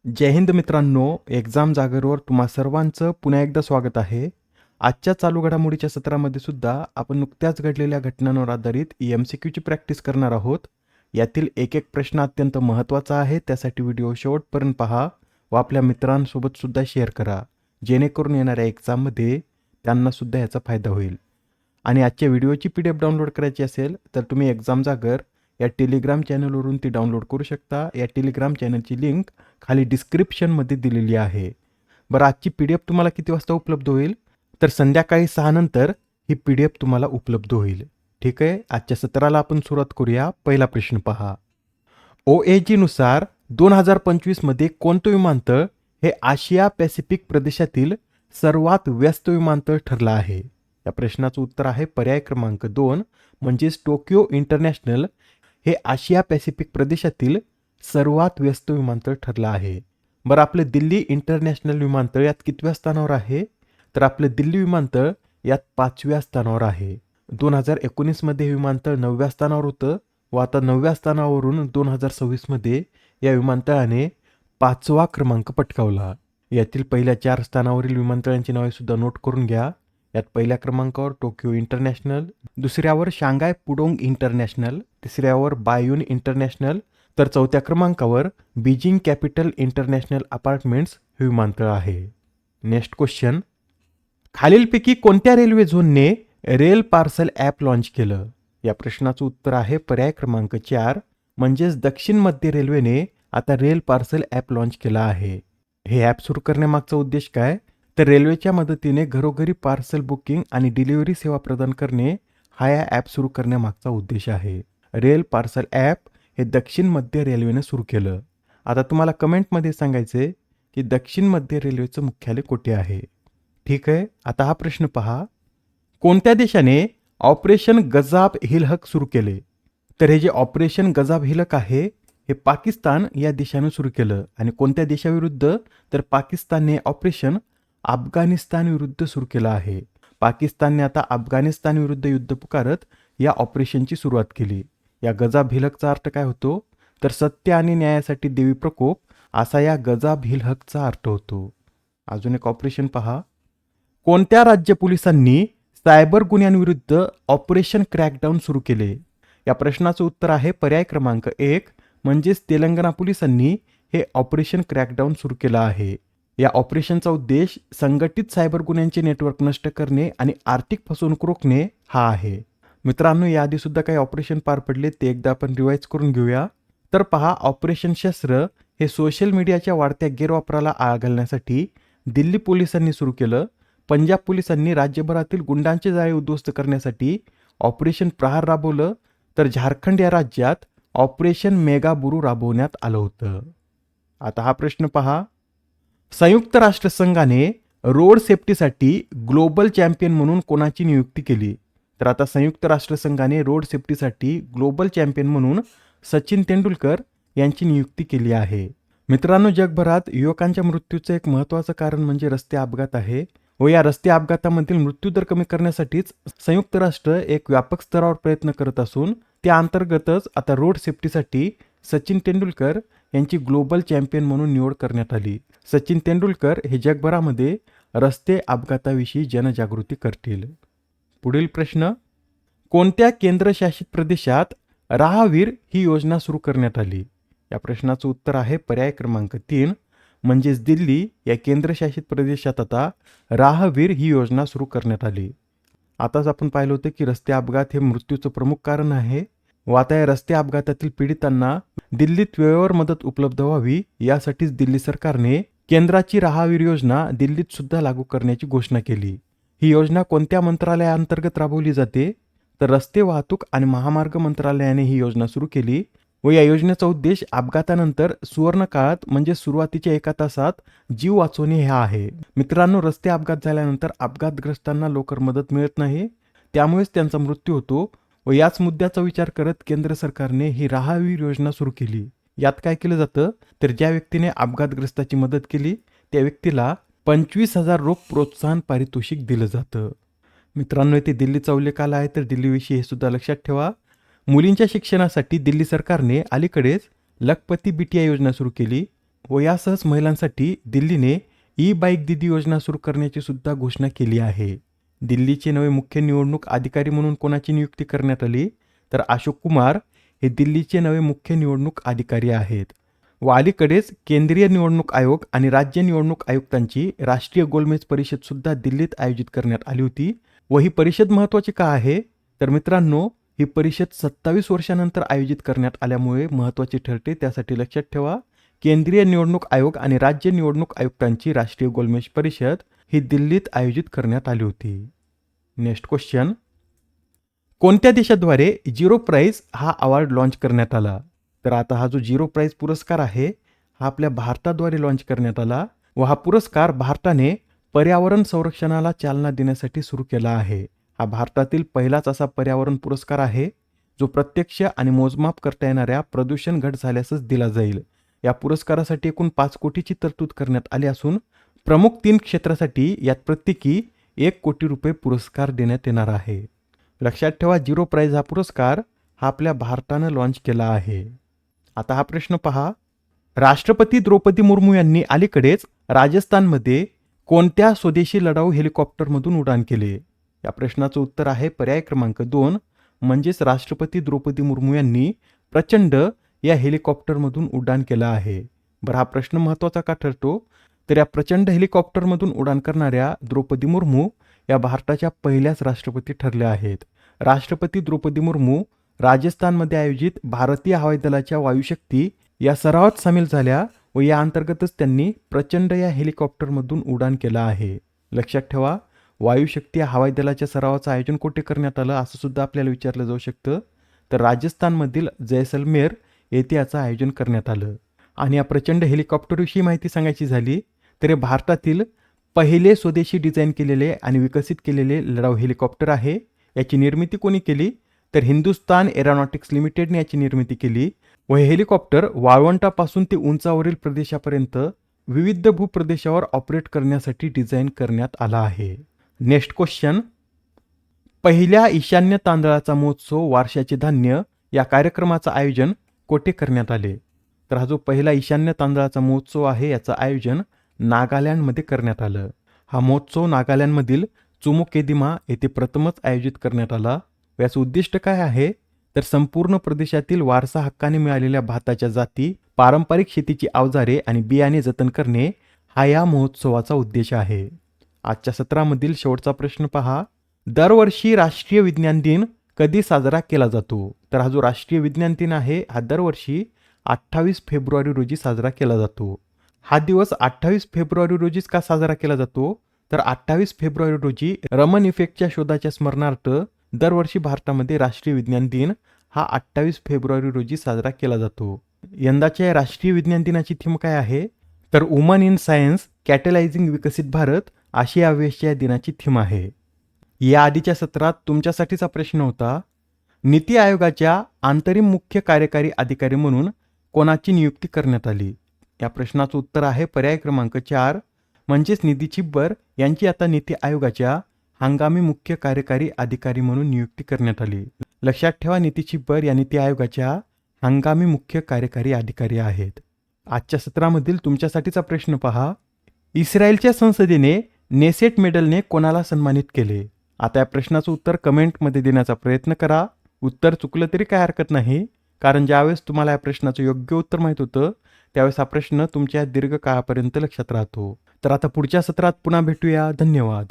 जय हिंद मित्रांनो, एक्झाम जागरवर तुम्हा सर्वांचं पुन्हा एकदा स्वागत आहे. आजच्या चालू घडामोडीच्या सत्रामध्ये सुद्धा आपण नुकत्याच घडलेल्या घटनांवर आधारित MCQची प्रॅक्टिस करणार आहोत. यातील एक एक प्रश्न अत्यंत महत्त्वाचा आहे, त्यासाठी व्हिडिओ शेवटपर्यंत पहा व आपल्या मित्रांसोबत सुद्धा शेअर करा, जेणेकरून येणाऱ्या एक्झाममध्ये त्यांना सुद्धा याचा फायदा होईल. आणि आजच्या व्हिडिओची PDF डाउनलोड करायची असेल तर तुम्ही एक्झाम जागर या टेलिग्राम चॅनलवरून ती डाउनलोड करू शकता. या टेलिग्राम चॅनलची लिंक खाली डिस्क्रिप्शनमध्ये दिलेली आहे. बरं, आजची PDF तुम्हाला किती वाजता उपलब्ध होईल? तर संध्याकाळी 6 नंतर ही PDF तुम्हाला उपलब्ध होईल. ठीक आहे, आजच्या सत्राला आपण सुरुवात करूया. पहिला प्रश्न पहा. OAG नुसार 2025 मध्ये कोणतं विमानतळ हे आशिया पॅसिफिक प्रदेशातील सर्वात व्यस्त विमानतळ ठरलं आहे? या प्रश्नाचं उत्तर आहे पर्याय क्रमांक 2 म्हणजेच टोकियो इंटरनॅशनल हे आशिया पॅसिफिक प्रदेशातील सर्वात व्यस्त विमानतळ ठरलं आहे. बरं, आपलं दिल्ली इंटरनॅशनल विमानतळ यात कितव्या स्थानावर आहे? तर आपलं दिल्ली विमानतळ यात 5व्या स्थानावर आहे. 2019 मध्ये हे विमानतळ 9व्या स्थानावर होतं व आता 9व्या स्थानावरून 2026 मध्ये या विमानतळाने 5वा क्रमांक पटकावला. यातील पहिल्या 4 स्थानावरील विमानतळांची नावे सुद्धा नोट करून घ्या. यात पहिल्या क्रमांकावर टोकियो इंटरनॅशनल, दुसऱ्यावर शांघाय पुडोंग इंटरनॅशनल, तिसऱ्यावर बायून इंटरनॅशनल, तर चौथ्या क्रमांकावर बीजिंग कॅपिटल इंटरनॅशनल अपार्टमेंट्स हे विमानतळ आहे. Next question. खालीलपैकी कोणत्या रेल्वे झोनने रेल पार्सल ॲप लॉन्च केलं? या प्रश्नाचं उत्तर आहे पर्याय क्रमांक 4 म्हणजेच दक्षिण मध्य रेल्वेने आता रेल पार्सल ॲप लॉन्च केला आहे. हे ॲप सुरू करण्यामागचा उद्देश काय? तर रेल्वेच्या मदतीने घरोघरी पार्सल बुकिंग आणि डिलिव्हरी सेवा प्रदान करणे हा या ॲप सुरू करण्यामागचा उद्देश आहे. रेल पार्सल ॲप हे दक्षिण मध्य रेल्वेने सुरू केलं. आता तुम्हाला कमेंटमध्ये सांगायचे की दक्षिण मध्य रेल्वेचं मुख्यालय कुठे आहे. ठीक आहे, आता हा प्रश्न पहा. कोणत्या देशाने ऑपरेशन गजाब हिल हक सुरू केले? तर हे जे ऑपरेशन गजाब हिल हक आहे हे पाकिस्तान या देशाने सुरू केलं. आणि कोणत्या देशाविरुद्ध? तर पाकिस्तानने ऑपरेशन अफगाणिस्तान विरुद्ध सुरू केलं आहे. पाकिस्तानने आता अफगाणिस्तान विरुद्ध युद्ध पुकारत या ऑपरेशनची सुरुवात केली. या गजाब हिल हकचा अर्थ काय होतो? तर सत्य आणि न्यायासाठी देवी प्रकोप असा या गजाब हिल हकचा अर्थ होतो. अजून एक ऑपरेशन पहा. कोणत्या राज्य पोलिसांनी सायबर गुन्ह्यांविरुद्ध ऑपरेशन क्रॅकडाऊन सुरू केले? या प्रश्नाचं उत्तर आहे पर्याय क्रमांक 1 म्हणजेच तेलंगणा पोलिसांनी हे ऑपरेशन क्रॅकडाऊन सुरू केलं आहे. या ऑपरेशनचा उद्देश संघटित सायबर गुन्ह्यांचे नेटवर्क नष्ट करणे आणि आर्थिक फसवणूक रोखणे हा आहे. मित्रांनो, याआधी सुद्धा काही ऑपरेशन पार पडले, ते एकदा आपण रिवाईज करून घेऊया. तर पहा, ऑपरेशन शस्त्र हे सोशल मीडियाच्या वाढत्या गैरवापराला आळा घालण्यासाठी दिल्ली पोलिसांनी सुरू केलं. पंजाब पोलिसांनी राज्यभरातील गुंडांचे जाळे उद्ध्वस्त करण्यासाठी ऑपरेशन प्रहार राबवलं. तर झारखंड या राज्यात ऑपरेशन मेगाबुरू राबवण्यात आलं होतं. आता हा प्रश्न पहा. संयुक्त राष्ट्रसंघाने रोड सेफ्टीसाठी ग्लोबल चॅम्पियन म्हणून कोणाची नियुक्ती केली? तर आता संयुक्त राष्ट्रसंघाने रोड सेफ्टीसाठी ग्लोबल चॅम्पियन म्हणून सचिन तेंडुलकर यांची नियुक्ती केली आहे. मित्रांनो, जगभरात युवकांच्या मृत्यूचं एक महत्त्वाचं कारण म्हणजे रस्ते अपघात आहे व या रस्ते अपघातामधील मृत्यूदर कमी करण्यासाठीच संयुक्त राष्ट्र एक व्यापक स्तरावर प्रयत्न करत असून त्या अंतर्गतच आता रोड सेफ्टीसाठी सचिन तेंडुलकर यांची ग्लोबल चॅम्पियन म्हणून निवड करण्यात आली. सचिन तेंडुलकर हे जगभरामध्ये रस्ते अपघाताविषयी जनजागृती करतील. पुढील प्रश्न. कोणत्या केंद्रशासित प्रदेशात राहवीर ही योजना सुरू करण्यात आली? या प्रश्नाचं उत्तर आहे पर्याय क्रमांक 3 म्हणजेच दिल्ली या केंद्रशासित प्रदेशात आता राहवीर ही योजना सुरू करण्यात आली. आताच आपण पाहिलं होतं की रस्ते अपघात हे मृत्यूचं प्रमुख कारण आहे व आता या रस्ते अपघातातील पीडितांना दिल्लीत वेळेवर मदत उपलब्ध व्हावी यासाठीच दिल्ली सरकारने केंद्राची राहवीर योजना दिल्लीत सुद्धा लागू करण्याची घोषणा केली. ही योजना कोणत्या मंत्रालयाअंतर्गत राबवली जाते? तर रस्ते वाहतूक आणि महामार्ग मंत्रालयाने ही योजना सुरू केली व या योजनेचा उद्देश अपघातानंतर सुवर्ण काळात म्हणजे सुरुवातीच्या 1 तासात जीव वाचवणे हा आहे. मित्रांनो, रस्ते अपघात झाल्यानंतर अपघातग्रस्तांना लवकर मदत मिळत नाही, त्यामुळेच त्यांचा मृत्यू होतो व याच मुद्द्याचा विचार करत केंद्र सरकारने ही राहवीर योजना सुरू केली. यात काय केलं जातं? तर ज्या व्यक्तीने अपघातग्रस्ताची मदत केली त्या व्यक्तीला 25,000 रोख प्रोत्साहन पारितोषिक दिलं जातं. मित्रांनो, इथे दिल्लीचा उल्लेख आला आहे तर दिल्लीविषयी हे सुद्धा लक्षात ठेवा. मुलींच्या शिक्षणासाठी दिल्ली सरकारने अलीकडेच लखपती बिटिया योजना सुरू केली. व यासहच महिलांसाठी दिल्लीने ई बाईक दीदी योजना सुरू करण्याची सुद्धा घोषणा केली आहे. दिल्लीचे नवे मुख्य निवडणूक अधिकारी म्हणून कोणाची नियुक्ती करण्यात आली? तर अशोक कुमार हे दिल्लीचे नवे मुख्य निवडणूक अधिकारी आहेत. व अलीकडेच केंद्रीय निवडणूक आयोग आणि राज्य निवडणूक आयुक्तांची राष्ट्रीय गोलमेज परिषद सुद्धा दिल्लीत आयोजित करण्यात आली होती. व ही परिषद महत्त्वाची का आहे? तर मित्रांनो, ही परिषद 27 वर्षानंतर आयोजित करण्यात आल्यामुळे महत्त्वाची ठरते. त्यासाठी लक्षात ठेवा, केंद्रीय निवडणूक आयोग आणि राज्य निवडणूक आयुक्तांची राष्ट्रीय गोलमेज परिषद ही दिल्लीत आयोजित करण्यात आली होती. नेक्स्ट क्वेश्चन, कोणत्या देशाद्वारे झिरो प्राईज हा अवॉर्ड लॉन्च करण्यात आला? तर आता हा जो झिरो प्राईज पुरस्कार आहे हा आपल्या भारताद्वारे लॉन्च करण्यात आला व हा पुरस्कार भारताने पर्यावरण संरक्षणाला चालना देण्यासाठी सुरू केला आहे. हा भारतातील पहिलाच असा पर्यावरण पुरस्कार आहे जो प्रत्यक्ष आणि मोजमाप करता येणाऱ्या प्रदूषण घट झाल्यासच दिला जाईल. या पुरस्कारासाठी एकूण 5 कोटीची तरतूद करण्यात आली असून प्रमुख 3 क्षेत्रासाठी यात प्रत्येकी 1 कोटी रुपये पुरस्कार देण्यात येणार आहे. लक्षात ठेवा, झिरो प्राईज हा पुरस्कार हा आपल्या भारतानं लॉन्च केला आहे. आता हा प्रश्न पहा, राष्ट्रपती द्रौपदी मुर्मू यांनी अलीकडेच राजस्थानमध्ये कोणत्या स्वदेशी लढाऊ हेलिकॉप्टरमधून उड्डाण केले? या प्रश्नाचं उत्तर आहे पर्याय क्रमांक 2, म्हणजेच राष्ट्रपती द्रौपदी मुर्मू यांनी प्रचंड या हेलिकॉप्टरमधून उड्डाण केलं आहे. बरं, हा प्रश्न महत्त्वाचा का ठरतो? तर या प्रचंड हेलिकॉप्टरमधून उड्डाण करणाऱ्या द्रौपदी मुर्मू या भारताच्या पहिल्याच राष्ट्रपती ठरल्या आहेत. राष्ट्रपती द्रौपदी मुर्मू राजस्थानमध्ये आयोजित भारतीय हवाई दलाच्या वायुशक्ती या सरावात सामील झाल्या व या अंतर्गतच त्यांनी प्रचंड या हेलिकॉप्टरमधून उड्डाण केलं आहे. लक्षात ठेवा, वायुशक्ती या हवाई दलाच्या सरावाचं आयोजन कुठे करण्यात आलं असं सुद्धा आपल्याला विचारलं जाऊ शकतं. तर राजस्थानमधील जैसलमेर येथे याचं आयोजन करण्यात आलं. आणि या प्रचंड हेलिकॉप्टरविषयी माहिती सांगायची झाली तर हे भारतातील पहिले स्वदेशी डिझाईन केलेले आणि विकसित केलेले लढाऊ हेलिकॉप्टर आहे. याची निर्मिती कोणी केली? तर हिंदुस्तान एरोनॉटिक्स लिमिटेडने याची निर्मिती केली व हे हेलिकॉप्टर वाळवंटापासून ते उंचावरील प्रदेशापर्यंत विविध भूप्रदेशावर ऑपरेट करण्यासाठी डिझाईन करण्यात आला आहे. नेक्स्ट क्वेश्चन, पहिल्या ईशान्य तांदळाचा महोत्सव वारशाचे धान्य या कार्यक्रमाचं आयोजन कोठे करण्यात आले? तर हा जो पहिला ईशान्य तांदळाचा महोत्सव आहे याचं आयोजन नागालँडमध्ये करण्यात आलं. हा महोत्सव नागालँडमधील चुमोकेदिमा येथे प्रथमच आयोजित करण्यात आला. याचं उद्दिष्ट काय आहे? तर संपूर्ण प्रदेशातील वारसा हक्काने मिळालेल्या भाताच्या जाती, पारंपरिक शेतीची अवजारे आणि बियाणे जतन करणे हा या महोत्सवाचा उद्देश आहे. आजच्या सत्रामधील शेवटचा प्रश्न पहा, दरवर्षी राष्ट्रीय विज्ञान दिन कधी साजरा केला जातो? तर हा जो राष्ट्रीय विज्ञान दिन आहे हा दरवर्षी 28 फेब्रुवारी रोजी साजरा केला जातो. हा दिवस 28 फेब्रुवारी रोजीच का साजरा केला जातो? तर 28 फेब्रुवारी रोजी रमन इफेक्टच्या शोधाच्या स्मरणार्थ दरवर्षी भारतामध्ये राष्ट्रीय विज्ञान दिन हा 28 फेब्रुवारी रोजी साजरा केला जातो. यंदाच्या राष्ट्रीय विज्ञान दिनाची थीम काय आहे? तर वुमन इन सायन्स कॅटलायझिंग विकसित भारत अशी यावेळेसच्या या दिनाची थीम आहे. या आधीच्या सत्रात तुमच्यासाठीचा प्रश्न होता, नीती आयोगाच्या अंतरिम मुख्य कार्यकारी अधिकारी म्हणून कोणाची नियुक्ती करण्यात आली? या प्रश्नाचं उत्तर आहे पर्याय क्रमांक 4, म्हणजेच निधी छिब्बर यांची आता नीती आयोगाच्या हंगामी मुख्य कार्यकारी अधिकारी म्हणून नियुक्ती करण्यात आली. लक्षात ठेवा, नीती छिब्बर या नीती आयोगाच्या हंगामी मुख्य कार्यकारी अधिकारी आहेत. आजच्या सत्रामधील तुमच्यासाठीचा प्रश्न पहा, इस्रायलच्या संसदेने नेसेट मेडलने कोणाला सन्मानित केले? आता या प्रश्नाचं उत्तर कमेंटमध्ये देण्याचा प्रयत्न करा. उत्तर चुकलं तरी काय हरकत नाही, कारण ज्यावेळेस तुम्हाला या प्रश्नाचं योग्य उत्तर माहीत होतं त्यावेळेस हा प्रश्न तुमच्या दीर्घ काळापर्यंत लक्षात राहतो. तर आता पुढच्या सत्रात पुन्हा भेटूया. धन्यवाद.